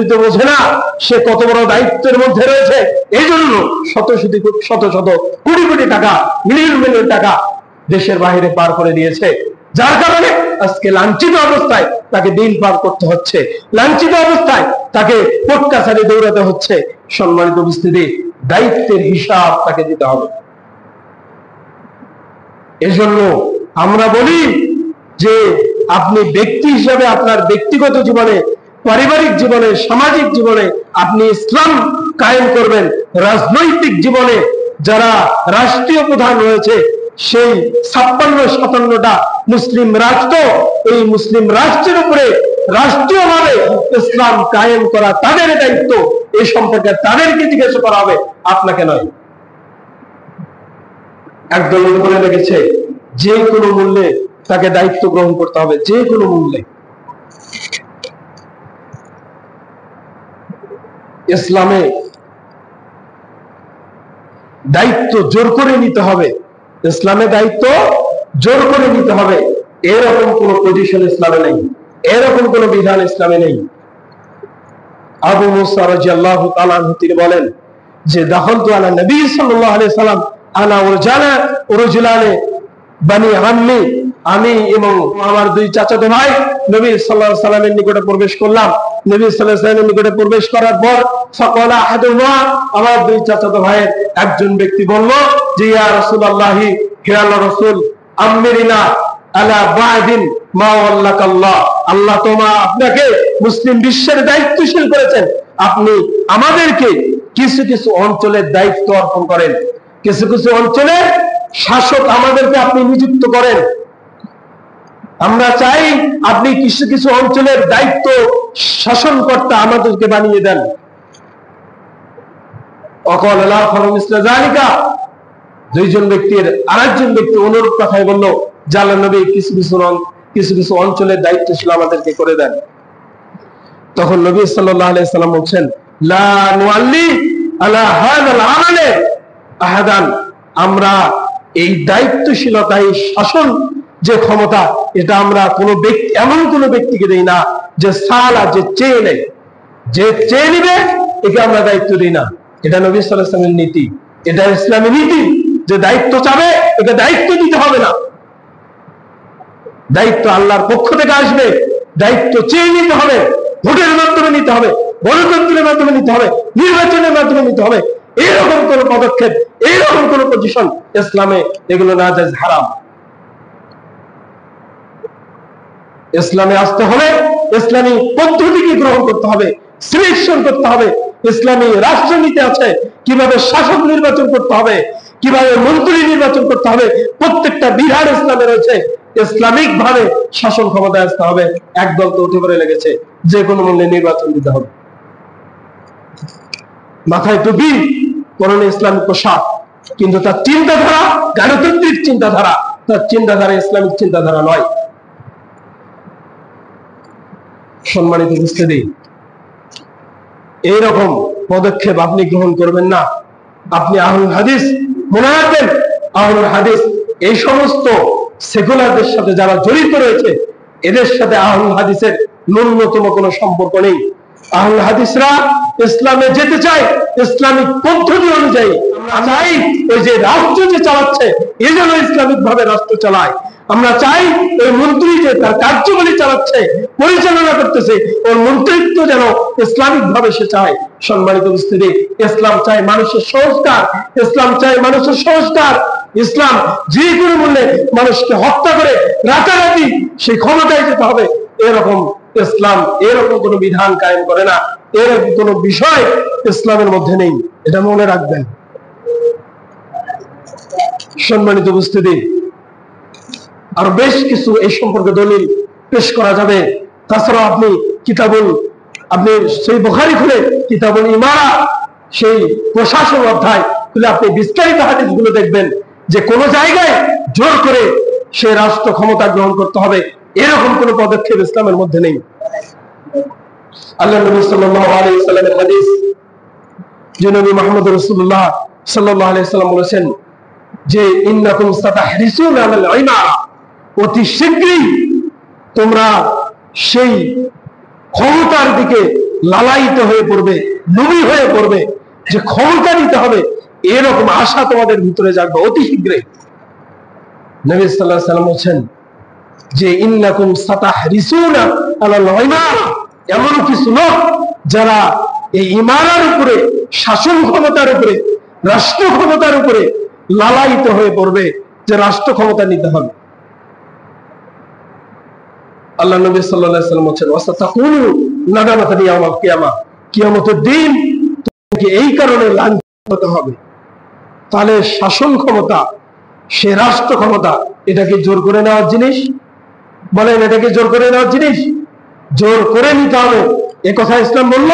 কিছুই তো বোঝে না সে কত বড় দায়িত্বের মধ্যে রয়েছে। এই জন্য শত শত কোটি কোটি টাকা, মিলিয়ন মিলিয়ন টাকা দেশের বাইরে পার করে দিয়েছে, যার কারণে আজকে লাঞ্ছিত অবস্থায় তাকে দিন পার করতে হচ্ছে, লাঞ্ছিত অবস্থায় তাকে কোর্ট কাছারি দৌড়াতে হচ্ছে। সম্মানিত উপস্থিতি, দায়িত্বের হিসাব তাকে দিতে হবে। এজন্য আমরা বলি যে আপনি ব্যক্তি হিসাবে আপনার ব্যক্তিগত জীবনে, পারিবারিক জীবনে, সামাজিক জীবনে আপনি ইসলাম কায়েম করবেন। রাজনৈতিক জীবনে যারা রাষ্ট্রীয় প্রধান রয়েছে, সেই 56-57টা মুসলিম রাষ্ট্র, এই মুসলিম রাষ্ট্রের উপরে রাষ্ট্রীয়ভাবে ইসলাম কায়েম করা তাদের দায়িত্ব। এই সম্পর্কে তাদেরকে জিজ্ঞাসা করা হবে, আপনাকে নয়। একদল বলে লেগেছে যে কোনো মূল্যে তাকে দায়িত্ব গ্রহণ করতে হবে, যে কোনো মূল্যে। ইসলামে দায়িত্ব জোর করে নিতে হবে, ইসলামে দায়িত্ব জোর করে নিতে হবে, এরকম কোন পজিশন ইসলামে নেই, এরকম কোন বিধান ইসলামে নেই। আবু মুসা রাদিয়াল্লাহু তাআলা আনহু তিনি বলেন যে দাখালতু আলা নবী সাল্লাল্লাহু আলাইহি সাল্লাম আনা রাজুলানে বানি আম্মি, আমি এবং আমার দুই চাচাতো ভাই নবী সাল্লাল্লাহু আলাইহি সাল্লামের নিকটে প্রবেশ করলাম। নবী সাল্লাল্লাহু আলাইহি সাল্লামের নিকটে প্রবেশ করার পর ফাকালা আহাদুহুমা, আমার দুই চাচাতো ভাইয়ের একজন ব্যক্তি বলল যে ইয়া রাসূলুল্লাহি, হে আল্লাহর রাসূল, আমিরিনা আলা বা'দিন মা ওয়াল্লাকাল্লাহ, আল্লাহ আপনাকে মুসলিম বিশ্বের দায়িত্বশীল করেছেন, আপনি আমাদেরকে কিছু কিছু অঞ্চলের দায়িত্ব অর্পণ করেন, কিছু কিছু অঞ্চলের শাসক আমাদেরকে আপনি নিযুক্ত করেন। আমরা চাই আপনি কিছু কিছু অঞ্চলের দায়িত্ব শাসনকর্তা আমাদেরকে বানিয়ে দেন। দুইজন ব্যক্তির আরেকজন ব্যক্তি অনুরূপ কথাই বলল, জাল্লা নবী কিছু কিছু অঞ্চলের দায়িত্বশীল আমাদেরকে করে দেন। তখন নবী সাল্লাল্লাহু আলাইহি সাল্লাম বলছেন, লা নুআল্লি আলা হাযাল আমালে আহাদান, আমরা এই দায়িত্বশীলতা, এই শাসন যে ক্ষমতা, এটা আমরা কোনো ব্যক্তি, এমন কোনো ব্যক্তিকে দেই না যে সালা, যে চেয়ে নেয়, যে চেয়ে নিবে একে আমরা দায়িত্ব দিই না। এটা নবী সাল্লাল্লাহু আলাইহি ওয়াসাল্লামের নীতি, এটা ইসলামের নীতি যে দায়িত্ব চাবে একে দায়িত্ব দিতে হবে না। দায়িত্ব আল্লাহর পক্ষ থেকে আসবে, দায়িত্ব চেয়ে নিতে হবে, ভোটের মাধ্যমে নিতে হবে, গণতন্ত্রের মাধ্যমে নিতে হবে, নির্বাচনের মাধ্যমে নিতে হবে। এইরকম কোন পদক্ষেপ, এইরকম কোন পজিশন ইসলামে, এগুলো নাজায়েজ, হারাম। ইসলামে আসতে হলে ইসলামী পদ্ধতিকে গ্রহণ করতে হবে, সিলেকশন করতে হবে। ইসলামী রাষ্ট্রনীতি আছে, কিভাবে শাসক নির্বাচন করতে হবে, কিভাবে মন্ত্রী নির্বাচন করতে হবে, প্রত্যেকটা বিধান ইসলামে রয়েছে। ইসলামিক ভাবে শাসন ক্ষমতায় আসতে হবে। একদল তো উঠে পড়ে লেগেছে যে কোনো মূল্যে নির্বাচন দিতে হবে, মাথায় টুপি, পরনে ইসলামিক পোশাক, কিন্তু তার চিন্তাধারা গণতান্ত্রিক চিন্তাধারা, তার চিন্তাধারা ইসলামিক চিন্তাধারা নয়। সম্মানিত উপস্থিতি, এইরকম পদক্ষেপ আপনি গ্রহণ করবেন না। আপনি আহলুল হাদিস, মনে রাখবেন আহলুল হাদিস এই সমস্ত সেকুলারদের সাথে যারা জড়িত রয়েছে, এদের সাথে আহলুল হাদিসের ন্যূনতম কোনো সম্পর্ক নেই। আহলুল হাদিসরা ইসলামে যেতে চায় ইসলামিক পদ্ধতি অনুযায়ী। আমরা চাই ওই যে রাষ্ট্র যে চালাচ্ছে এই জন্য ইসলামিক ভাবে রাষ্ট্র চালায়। আমরা চাই ওই মন্ত্রী যে তার কার্যবলী চালাচ্ছে, পরিচালনা করতেছে, ওর মন্ত্রিত্ব যেন ইসলামিক ভাবে সে চায়। সম্মানিত উপস্থিতি, ইসলাম চায় মানুষের সংস্কার, ইসলাম চায় মানুষের সংস্কার। ইসলাম যে কোনো মূল্যে মানুষকে হত্যা করে রাতারাতি সেই ক্ষমতায় যেতে হবে, এরকম ইসলাম এরকম কোন বিধান কায়েম করে না, এরকম কোন বিষয় ইসলামের মধ্যে নেই, এটা মনে রাখবেন। সম্মানিত উপস্থিতি, আর বেশ কিছু এই সম্পর্কে দলিল পেশ করা যাবে। তাছাড়া আপনি সেই বুখারী খুলে কিতাবুল ইমারা, সেই প্রশাসন অধ্যায় খুলে আপনি বিস্তারিত হাদিসগুলো দেখবেন যে কোন জায়গায় জোর করে সে রাষ্ট্র ক্ষমতা গ্রহণ করতে হবে, এরকম কোন পদক্ষেপ ইসলামের মধ্যে নেই। আল্লাহ নবী সাল্লাল্লাহু আলাইহি ওয়াসাল্লামের হাদিস, যে নবী মুহাম্মদ রাসূলুল্লাহ সাল্লাল্লাহু আলাইহি ওয়াসাল্লাম বলেছেন যে ইন্নাকুম সাতাহরিসুনা আলাল ইমারা, অতি শীঘ্রই তোমরা সেই ক্ষমতার দিকে লালায়িত হয়ে পড়বে, লোভী হয়ে পড়বে, যে ক্ষমতা নিতে হবে, এরকম আশা তোমাদের ভিতরে জাগবে অতি শীঘ্রই। নবী সাল্লাল্লাহু আলাইহি ওয়াসাল্লাম বলেন যে ইন্নাকুম সাতাহরিসুনা আলাল ইমারা, এমন কিছু লোক যারা এই ইমানের উপরে, শাসন ক্ষমতার উপরে, রাষ্ট্র ক্ষমতার উপরে লালায়িত হয়ে পড়বে, যে রাষ্ট্র ক্ষমতা নিতে হবে। আল্লাহ নবী সাল্লাল্লাহু আলাইহি ওয়াসাল্লাম বলেন ওয়াসাতাকুনু নাদামাতান ইয়াউমাল কিয়ামা, কিয়ামতের দিন তোমাকে এই কারণে লাঞ্ছিত হতে হবে। তাহলে শাসন ক্ষমতা, সে রাষ্ট্র ক্ষমতা, এটাকে জোর করে নেওয়ার জিনিস? বলেন, এটাকে জোর করে নেওয়ার জিনিস? জোর করে নিতে হবে, এ কথা ইসলাম বলল?